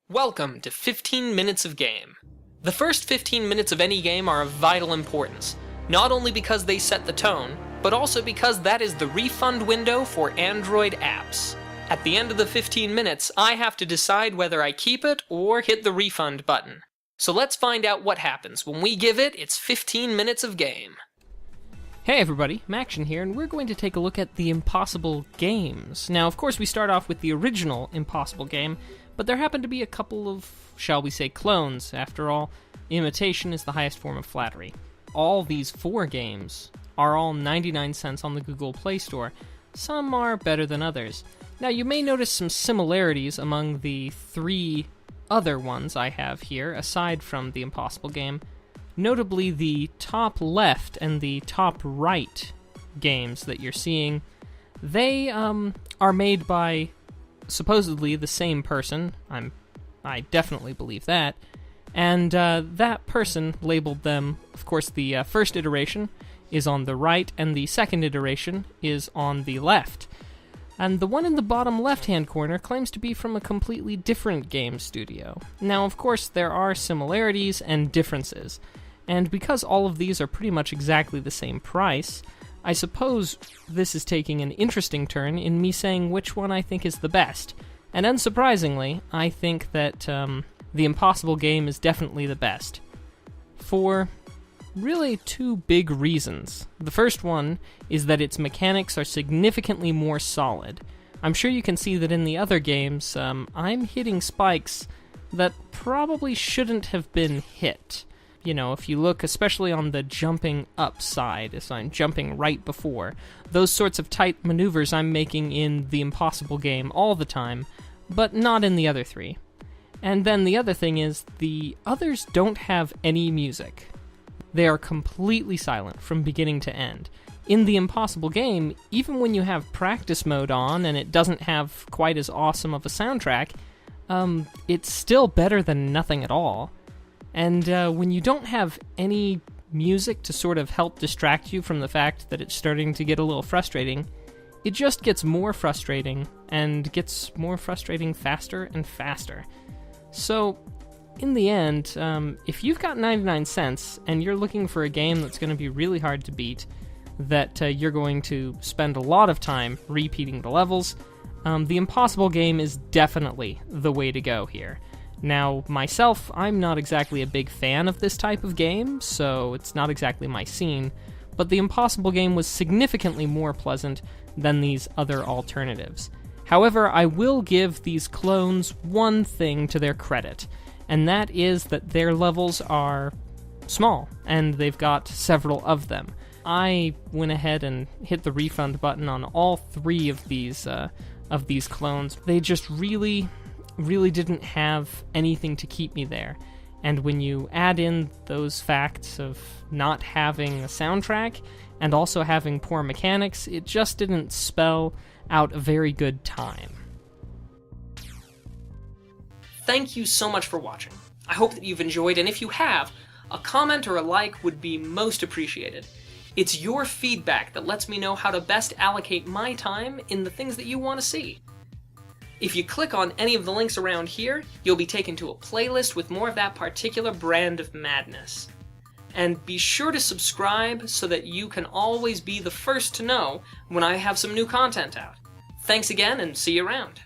Welcome to 15 Minutes of Game. The first 15 minutes of any game are of vital importance, not only because they set the tone, but also because that is the refund window for Android apps. At the end of the 15 minutes, I have to decide whether I keep it or hit the refund button. So let's find out what happens when we give it its 15 minutes of game. Hey everybody, Macktion here, and we're going to take a look at the Impossible games. Now, of course, we start off with the original Impossible game, but there happen to be a couple of, shall we say, clones. After all, imitation is the highest form of flattery. All these 4 games are all 99 cents on the Google Play Store. Some are better than others. Now, you may notice some similarities among the 3 other ones I have here, aside from the Impossible game. Notably, the top left and the top right games that you're seeing, they are made by supposedly the same person. I definitely believe that. And that person labeled them, of course, the first iteration is on the right, and the second iteration is on the left. And the one in the bottom left-hand corner claims to be from a completely different game studio. Now, of course, there are similarities and differences. And because all of these are pretty much exactly the same price, I suppose this is taking an interesting turn in me saying which one I think is the best. And unsurprisingly, I think that the Impossible game is definitely the best. For really 2 big reasons. The first one is that its mechanics are significantly more solid. I'm sure you can see that in the other games, I'm hitting spikes that probably shouldn't have been hit. You know, if you look especially on the jumping up side, as I'm jumping right before, those sorts of tight maneuvers I'm making in the Impossible game all the time, but not in the other 3. And then the other thing is, the others don't have any music. They are completely silent from beginning to end. In the Impossible game, even when you have practice mode on and it doesn't have quite as awesome of a soundtrack, it's still better than nothing at all. And when you don't have any music to sort of help distract you from the fact that it's starting to get a little frustrating, it just gets more frustrating, and gets more frustrating faster and faster. So, in the end, if you've got 99 cents and you're looking for a game that's going to be really hard to beat, that you're going to spend a lot of time repeating the levels, the Impossible game is definitely the way to go here. Now, myself, I'm not exactly a big fan of this type of game, so it's not exactly my scene, but the Impossible game was significantly more pleasant than these other alternatives. However, I will give these clones one thing to their credit, and that is that their levels are small, and they've got several of them. I went ahead and hit the refund button on all 3 of these clones. They just really didn't have anything to keep me there. And when you add in those facts of not having a soundtrack and also having poor mechanics, it just didn't spell out a very good time. Thank you so much for watching. I hope that you've enjoyed, and if you have, a comment or a like would be most appreciated. It's your feedback that lets me know how to best allocate my time in the things that you want to see. If you click on any of the links around here, you'll be taken to a playlist with more of that particular brand of madness. And be sure to subscribe so that you can always be the first to know when I have some new content out. Thanks again, and see you around.